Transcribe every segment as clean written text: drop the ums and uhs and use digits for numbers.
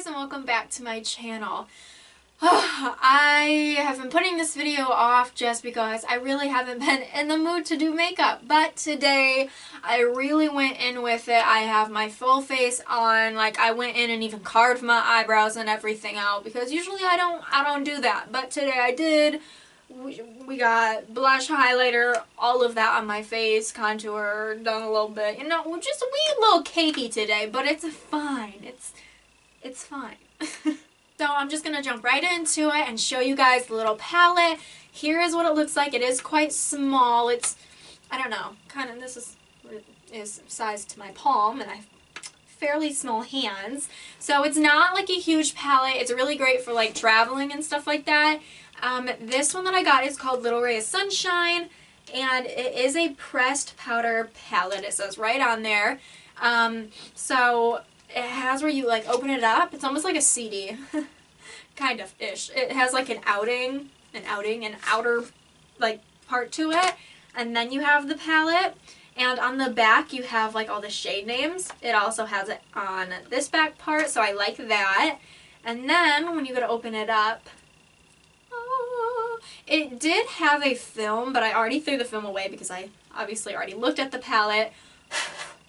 guys, and welcome back to my channel. I have been putting this video off just because I really haven't been in the mood to do makeup, but today I really went in with it. I have my full face on, like I went in and even carved my eyebrows and everything out because usually I don't do that, but today I did. We got blush, highlighter, all of that on my face, contour, done a little bit, you know, just a wee little cakey today, but it's fine. It's fine. So I'm just going to jump right into it and show you guys the little palette. Here is what it looks like. It is quite small. It's, I don't know, kind of, this is sized to my palm, and I have fairly small hands. So it's not like a huge palette. It's really great for like traveling and stuff like that. This one that I got is called Little Ray of Sunshine, and it is a pressed powder palette. It says right on there. So it has where you like open it up. It's almost like a CD, kind of ish. It has like an outer like part to it, and then you have the palette. And on the back you have like all the shade names. It also has it on this back part, so I like that. And then when you go to open it up, it did have a film, but I already threw the film away because I obviously already looked at the palette.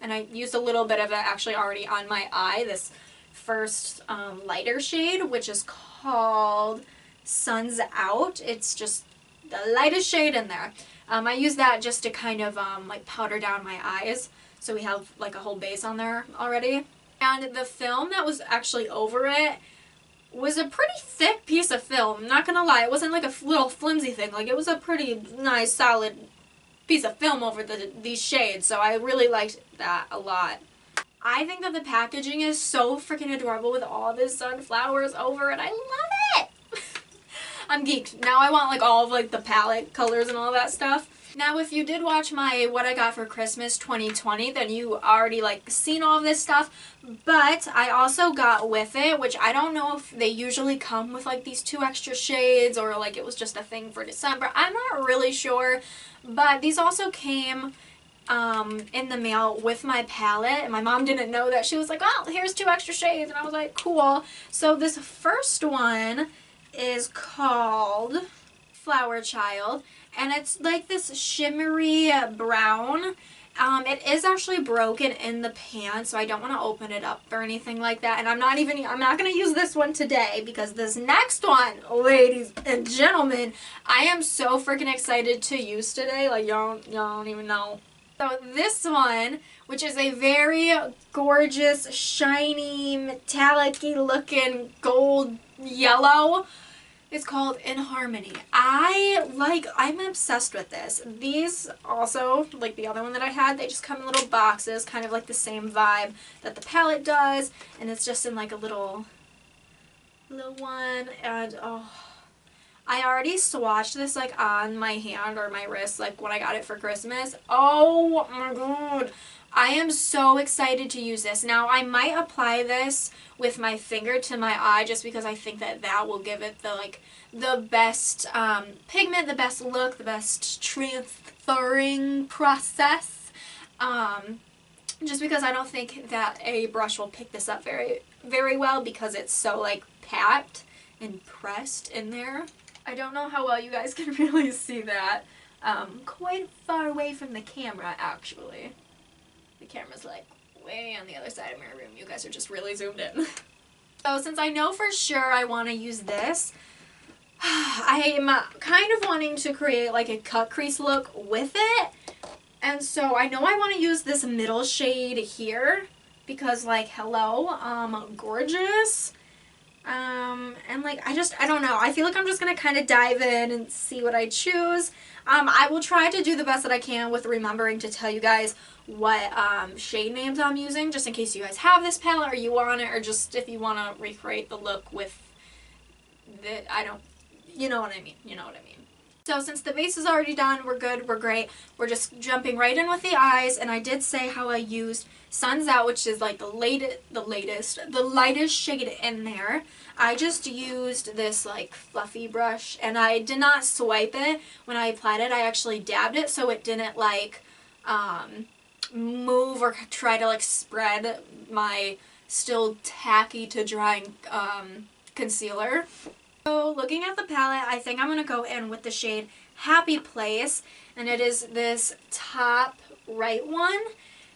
And I used a little bit of it actually already on my eye, this first lighter shade, which is called Sun's Out. It's just the lightest shade in there. I use that just to kind of like powder down my eyes, so we have like a whole base on there already. And the film that was actually over it was a pretty thick piece of film, I'm not gonna lie. It wasn't like a little flimsy thing, like it was a pretty nice solid piece of film over these shades, so I really liked that a lot. I think that the packaging is so freaking adorable with all the sunflowers over it. I love it! I'm geeked. Now I want like all of like the palette colors and all that stuff. Now if you did watch my What I Got for Christmas 2020, then you already like seen all of this stuff, but I also got with it, which I don't know if they usually come with like these 2 extra shades or like it was just a thing for December. I'm not really sure, but these also came in the mail with my palette, and my mom didn't know that. She was like, oh, here's 2 extra shades, and I was like, cool. So this first one is called Flower Child, and it's like this shimmery brown. It is actually broken in the pan, so I don't want to open it up or anything like that, and I'm not going to use this one today because this next one, ladies and gentlemen, I am so freaking excited to use today, like y'all don't even know. So this one, which is a very gorgeous, shiny, metallic-y looking gold yellow, is called In Harmony. I'm obsessed with this. These also, like the other one that I had, they just come in little boxes, kind of like the same vibe that the palette does, and it's just in like a little one, and oh, I already swatched this like on my hand or my wrist like when I got it for Christmas. Oh my god. I am so excited to use this. Now I might apply this with my finger to my eye just because I think that that will give it the best pigment, the best look, the best transferring process. Just because I don't think that a brush will pick this up very, very well because it's so like packed and pressed in there. I don't know how well you guys can really see that. Quite far away from the camera, actually. The camera's like way on the other side of my room. You guys are just really zoomed in. So since I know for sure I want to use this, I'm kind of wanting to create like a cut crease look with it. And so I know I want to use this middle shade here because like, hello, gorgeous. And like, I don't know. I feel like I'm just going to kind of dive in and see what I choose. I will try to do the best that I can with remembering to tell you guys what shade names I'm using, just in case you guys have this palette or you want it, or just if you want to recreate the look with the, you know what I mean, you know what I mean. So since the base is already done, we're good, we're great. We're just jumping right in with the eyes, and I did say how I used Sun's Out, which is like the lightest shade in there. I just used this like fluffy brush, and I did not swipe it when I applied it. I actually dabbed it so it didn't like move or try to like spread my still tacky to drying concealer. So looking at the palette, I think I'm going to go in with the shade Happy Place, and it is this top right one.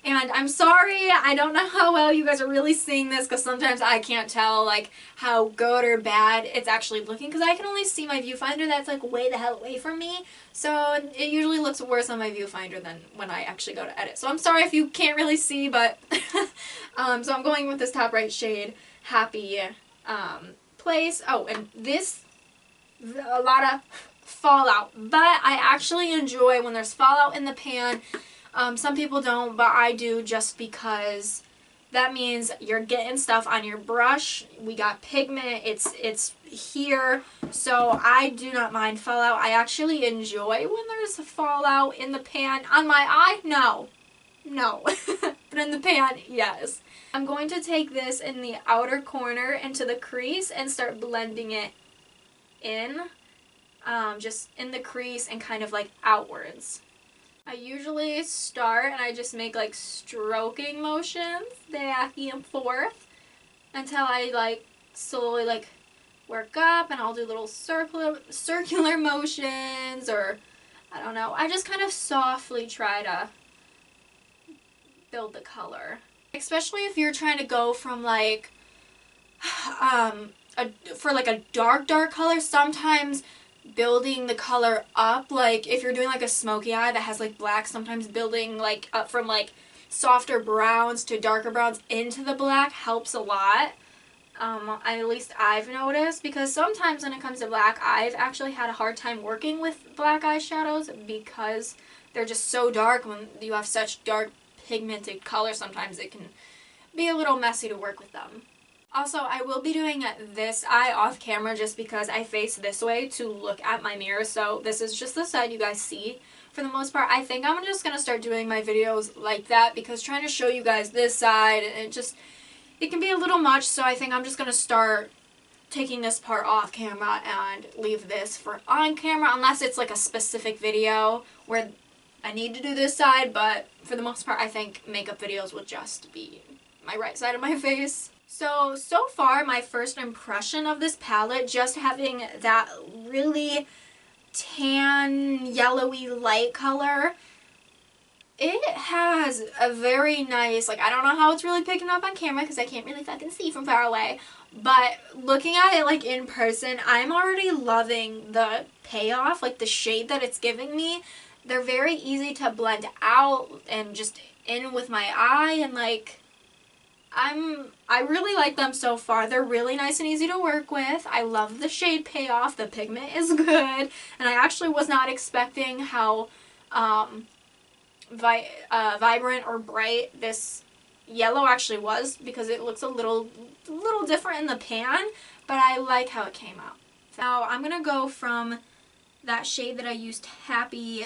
And I'm sorry, I don't know how well you guys are really seeing this, because sometimes I can't tell like how good or bad it's actually looking, because I can only see my viewfinder that's like way the hell away from me. So it usually looks worse on my viewfinder than when I actually go to edit. So I'm sorry if you can't really see, but so I'm going with this top right shade, Happy Place. Oh, and this, a lot of fallout, but I actually enjoy when there's fallout in the pan. Some people don't, but I do, just because that means you're getting stuff on your brush. We got pigment, it's here, so I do not mind fallout. I actually enjoy when there's fallout in the pan. On my eye, no. But in the pan, yes. I'm going to take this in the outer corner into the crease and start blending it in, just in the crease and kind of like outwards. I usually start and I just make like stroking motions back and forth until I like slowly like work up, and I'll do little circular motions, or I don't know. I just kind of softly try to build the color. Especially if you're trying to go from like for like a dark color, sometimes building the color up, like if you're doing like a smoky eye that has like black, sometimes building like up from like softer browns to darker browns into the black helps a lot. At least I've noticed, because sometimes when it comes to black, I've actually had a hard time working with black eyeshadows because they're just so dark. When you have such dark pigmented color, sometimes it can be a little messy to work with them. Also, I will be doing this eye off camera just because I face this way to look at my mirror, so this is just the side you guys see for the most part. I think I'm just going to start doing my videos like that, because trying to show you guys this side, it can be a little much, so I think I'm just going to start taking this part off camera and leave this for on camera, unless it's like a specific video where I need to do this side, but for the most part I think makeup videos will just be my right side of my face. So far, my first impression of this palette, just having that really tan, yellowy light color, it has a very nice, like, I don't know how it's really picking up on camera because I can't really fucking see from far away, but looking at it, like, in person, I'm already loving the payoff, like, the shade that it's giving me. They're very easy to blend out and just in with my eye, and, like, I really like them so far. They're really nice and easy to work with. I love the shade payoff. The pigment is good. And I actually was not expecting how vibrant or bright this yellow actually was, because it looks a little different in the pan, but I like how it came out. Now I'm going to go from that shade that I used, Happy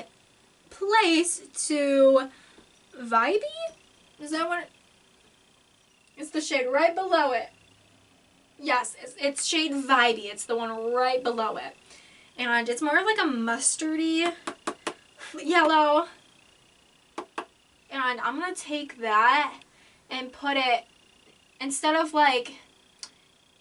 Place, to Vibey? Is that what it's the shade right below it. Yes, it's shade Vibey. It's the one right below it. And it's more like a mustardy yellow. And I'm going to take that and put it, instead of like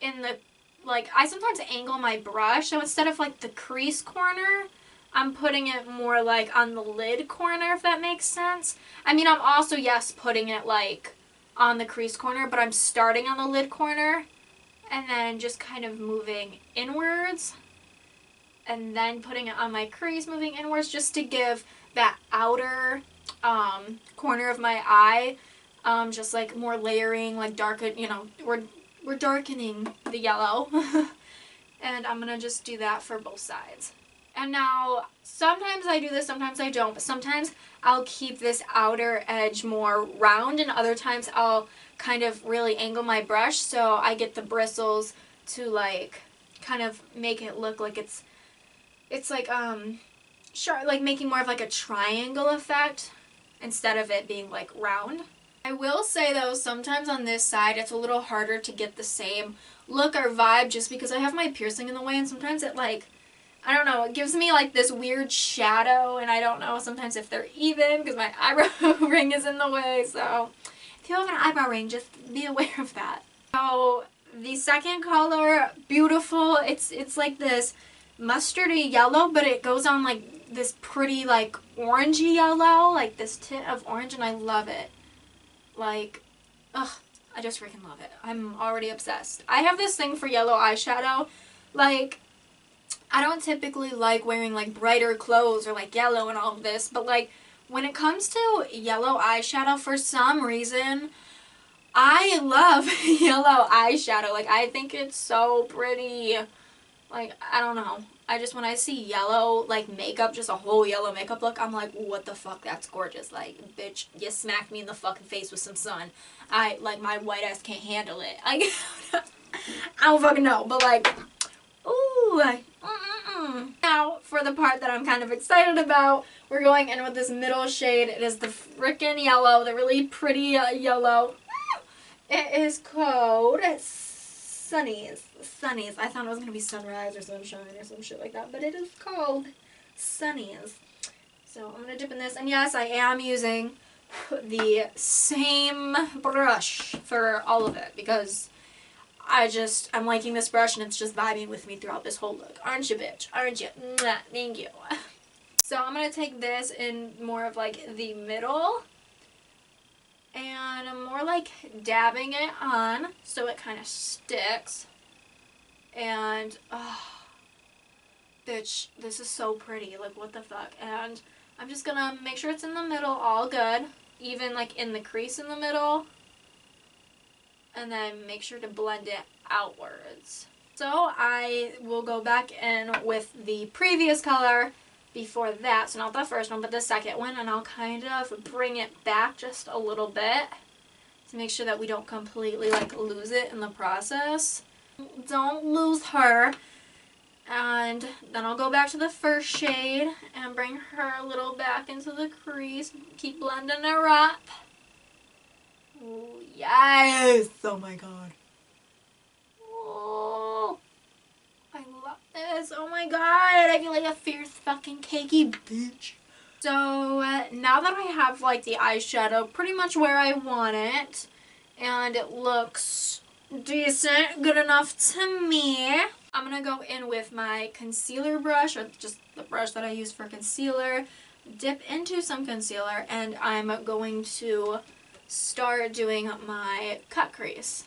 in the, like, I sometimes angle my brush, so instead of like the crease corner, I'm putting it more like on the lid corner, if that makes sense. I mean, I'm also, yes, putting it like on the crease corner, but I'm starting on the lid corner and then just kind of moving inwards and then putting it on my crease, moving inwards, just to give that outer corner of my eye just like more layering, like darker, you know, we're darkening the yellow. And I'm gonna just do that for both sides. And now, sometimes I do this, sometimes I don't, but sometimes I'll keep this outer edge more round, and other times I'll kind of really angle my brush so I get the bristles to like kind of make it look like it's like sharp, like making more of like a triangle effect instead of it being like round. I will say though, sometimes on this side it's a little harder to get the same look or vibe just because I have my piercing in the way, and sometimes it like, I don't know, it gives me like this weird shadow, and I don't know sometimes if they're even because my eyebrow ring is in the way, so if you have an eyebrow ring, just be aware of that. So the second color, beautiful. It's like this mustardy yellow, but it goes on like this pretty like orangey yellow, like this tint of orange, and I love it. Like, ugh, I just freaking love it. I'm already obsessed. I have this thing for yellow eyeshadow. Like, I don't typically like wearing like brighter clothes or like yellow and all of this, but like when it comes to yellow eyeshadow, for some reason, I love yellow eyeshadow. Like, I think it's so pretty. Like, I don't know. I just, when I see yellow, like, makeup, just a whole yellow makeup look, I'm like, what the fuck, that's gorgeous. Like, bitch, you smacked me in the fucking face with some sun. Like, my white ass can't handle it. Like, I don't fucking know, but like, ooh, Now, for the part that I'm kind of excited about, we're going in with this middle shade. It is the frickin' yellow, the really pretty yellow. It is called Sunnies. Sunnies. I thought it was going to be sunrise or sunshine or some shit like that, but it is called Sunnies. So I'm going to dip in this, and yes, I am using the same brush for all of it because I'm liking this brush and it's just vibing with me throughout this whole look. Aren't you, bitch? Aren't you? Mwah, thank you. So I'm going to take this in more of like the middle, and I'm more like dabbing it on so it kind of sticks. And, oh, bitch, this is so pretty. Like, what the fuck? And I'm just going to make sure it's in the middle, all good. Even like in the crease in the middle. And then make sure to blend it outwards. So I will go back in with the previous color before that. So not the first one, but the second one. And I'll kind of bring it back just a little bit to make sure that we don't completely like lose it in the process. Don't lose her. And then I'll go back to the first shade and bring her a little back into the crease. Keep blending her up. Oh, yes! Oh my god. Oh, I love this. Oh my god. I feel like a fierce fucking cakey bitch. So now that I have like the eyeshadow pretty much where I want it, and it looks decent, good enough to me, I'm gonna go in with my concealer brush, or just the brush that I use for concealer, dip into some concealer, and I'm going to start doing my cut crease.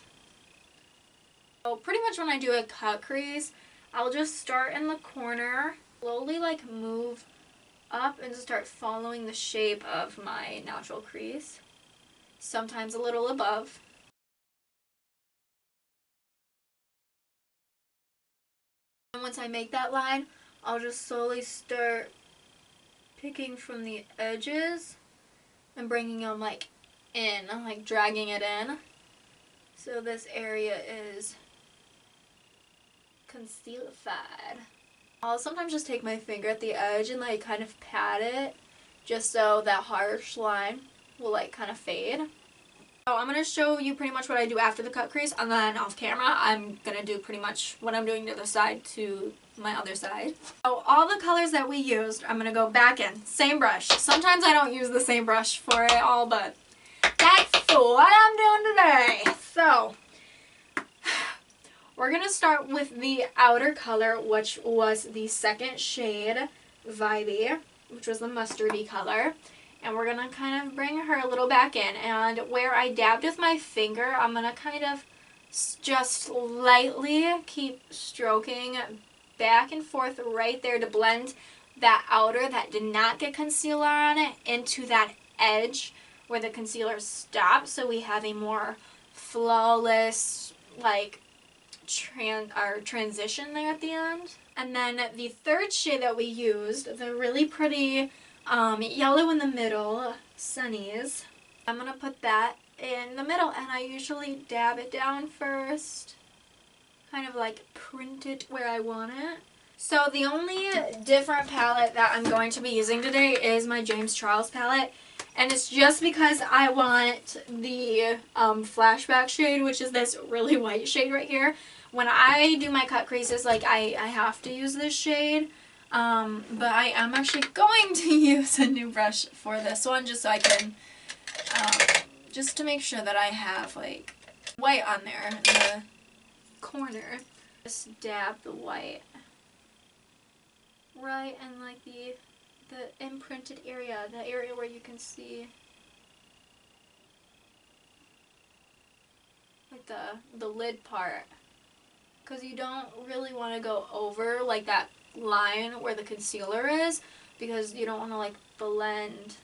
So pretty much when I do a cut crease, I'll just start in the corner, slowly like move up and just start following the shape of my natural crease, sometimes a little above. And once I make that line, I'll just slowly start picking from the edges and bringing them like in, like dragging it in. So this area is concealified. I'll sometimes just take my finger at the edge and like kind of pat it just so that harsh line will like kind of fade. So I'm going to show you pretty much what I do after the cut crease, and then off camera I'm going to do pretty much what I'm doing to the side to my other side. So all the colors that we used, I'm going to go back in. Same brush. Sometimes I don't use the same brush for it all, but that's what I'm doing today. So we're going to start with the outer color, which was the second shade, Vibey, which was the mustardy color. And we're going to kind of bring her a little back in. And where I dabbed with my finger, I'm going to kind of just lightly keep stroking back and forth right there to blend that outer that did not get concealer on it into that edge where the concealer stops. So we have a more flawless, like, transition there at the end. And then the third shade that we used, the really pretty yellow in the middle, Sunnies, I'm going to put that in the middle, and I usually dab it down first, kind of like print it where I want it. So the only different palette that I'm going to be using today is my James Charles palette, and it's just because I want the flashback shade, which is this really white shade right here. When I do my cut creases, like I have to use this shade. But I am actually going to use a new brush for this one just so I can just to make sure that I have like white on there in the corner. Just dab the white right in like the imprinted area, the area where you can see like the lid part, because you don't really want to go over like that line where the concealer is, because you don't want to like blend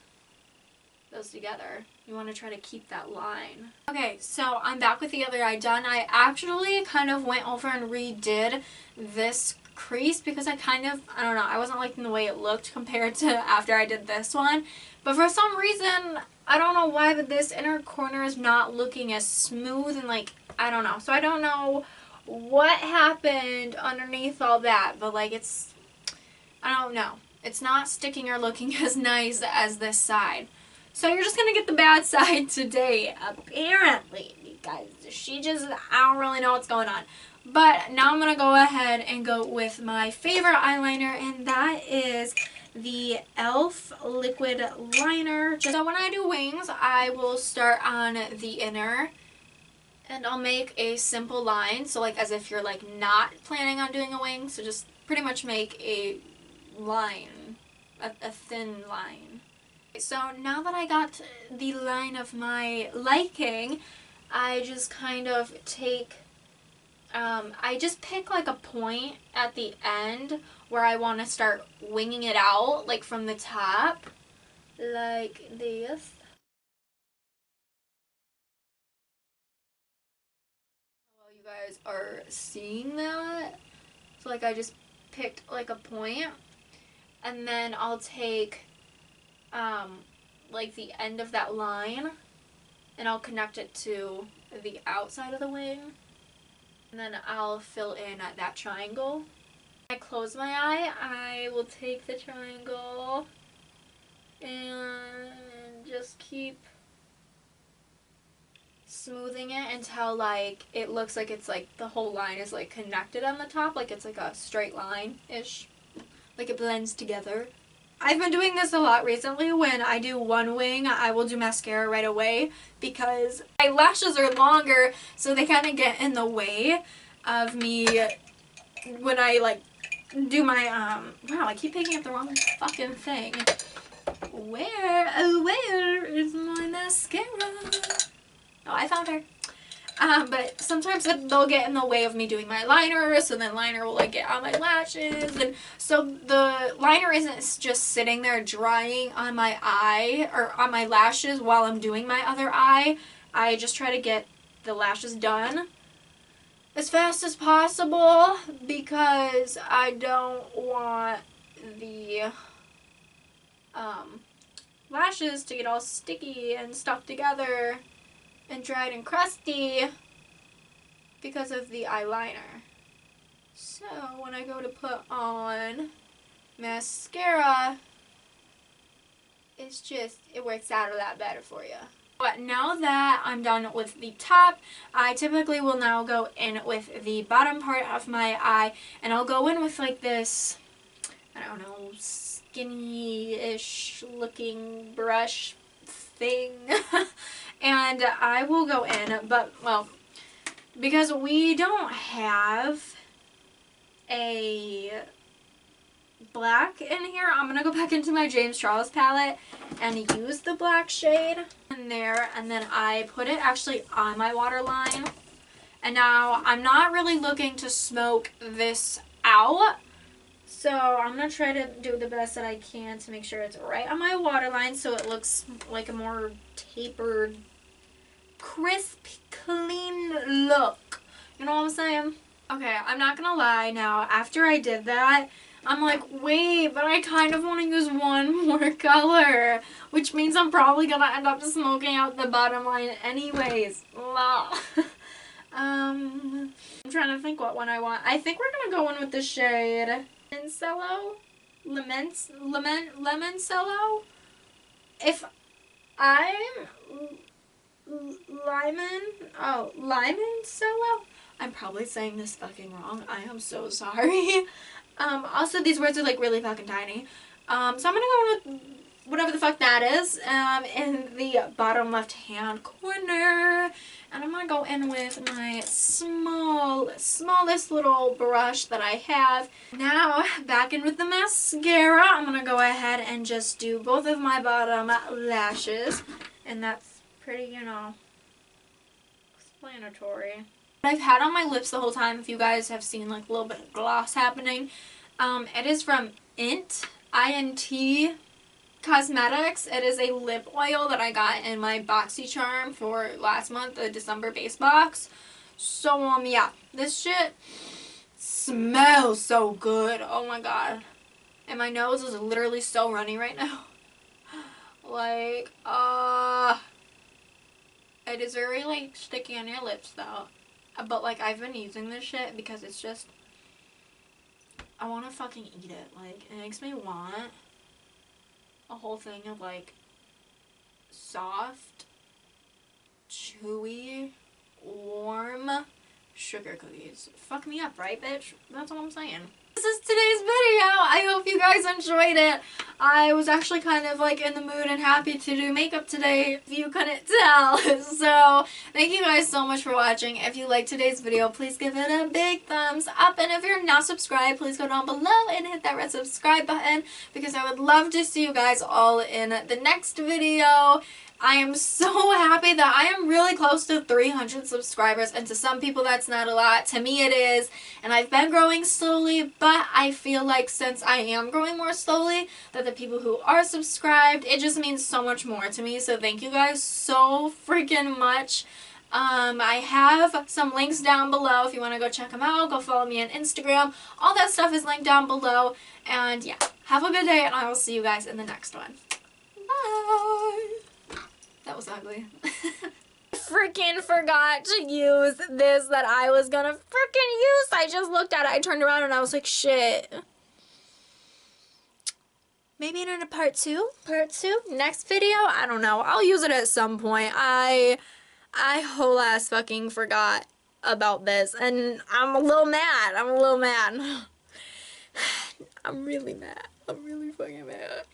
those together. You want to try to keep that line. Okay, so I'm back with the other eye done. I actually kind of went over and redid this crease because I don't know, I wasn't liking the way it looked compared to after I did this one. But for some reason, I don't know why, but this inner corner is not looking as smooth and like, I don't know. So I don't know what happened underneath all that, but like I don't know. It's not sticking or looking as nice as this side. So you're just going to get the bad side today, apparently, because I don't really know what's going on. But now I'm going to go ahead and go with my favorite eyeliner, and that is the e.l.f. liquid liner. So when I do wings, I will start on the inner, and I'll make a simple line. So like as if you're like not planning on doing a wing, so just pretty much make a line, a thin line. So now that I got the line of my liking, I just kind of take, I just pick like a point at the end where I want to start winging it out, like from the top, like this. Well, you guys are seeing that. So like I just picked like a point, and then I'll take like the end of that line, and I'll connect it to the outside of the wing, and then I'll fill in at that triangle. When I close my eye, I will take the triangle and just keep smoothing it until like it looks like it's like the whole line is like connected on the top, like it's like a straight line-ish, like it blends together. I've been doing this a lot recently. When I do one wing, I will do mascara right away because my lashes are longer, so they kind of get in the way of me when I like do my wow, I keep picking up the wrong fucking thing. Where is my mascara? Oh, I found her. But sometimes they'll get in the way of me doing my liner, so then liner will like get on my lashes, and so the liner isn't just sitting there drying on my eye or on my lashes while I'm doing my other eye. I just try to get the lashes done as fast as possible because I don't want the lashes to get all sticky and stuck together and dried and crusty because of the eyeliner. So when I go to put on mascara, it works out a lot better for you. But now that I'm done with the top, I typically will now go in with the bottom part of my eye, and I'll go in with like this, I don't know, skinny-ish looking brush thing. And I will go in, but, well, because we don't have a black in here, I'm going to go back into my James Charles palette and use the black shade in there, and then I put it actually on my waterline. And now I'm not really looking to smoke this out, so I'm going to try to do the best that I can to make sure it's right on my waterline so it looks like a more tapered, crisp, clean look. You know what I'm saying? Okay, I'm not going to lie now. After I did that, I'm like, wait, but I kind of want to use one more color, which means I'm probably going to end up smoking out the bottom line anyways. I'm trying to think what one I want. I think we're going to go in with the shade Lemoncello. If I'm Limoncello? I'm probably saying this fucking wrong. I am so sorry. Also, these words are like really fucking tiny. So I'm gonna go with whatever the fuck that is, in the bottom left hand corner. And I'm gonna go in with my smallest little brush that I have. Now, back in with the mascara. I'm gonna go ahead and just do both of my bottom lashes. And that's pretty, you know, explanatory. What I've had on my lips the whole time, if you guys have seen like a little bit of gloss happening, it is from INT Cosmetics. It is a lip oil that I got in my BoxyCharm for last month, the December base box. So, yeah, this shit smells so good. Oh my god. And my nose is literally so runny right now. Like, it is very, like, sticky on your lips, though. But, like, I've been using this shit because it's just, I want to fucking eat it. Like, it makes me want a whole thing of, like, soft, chewy, warm sugar cookies. Fuck me up, right, bitch? That's what I'm saying. This is today's video. I hope you guys enjoyed it. I was actually kind of like in the mood and happy to do makeup today, if you couldn't tell. So, thank you guys so much for watching. If you liked today's video, please give it a big thumbs up. And if you're not subscribed, please go down below and hit that red subscribe button, because I would love to see you guys all in the next video. I am so happy that I am really close to 300 subscribers, and to some people that's not a lot. To me it is, and I've been growing slowly, but I feel like since I am growing more slowly, that the people who are subscribed, it just means so much more to me. So thank you guys so freaking much. I have some links down below if you want to go check them out. Go follow me on Instagram. All that stuff is linked down below. And yeah, have a good day, and I will see you guys in the next one. Bye! That was ugly. Freaking forgot to use this that I was gonna freaking use. I just looked at it. I turned around and I was like, shit. Maybe in a part two? Part two? Next video? I don't know. I'll use it at some point. I whole ass fucking forgot about this. And I'm a little mad. I'm a little mad. I'm really mad. I'm really fucking mad.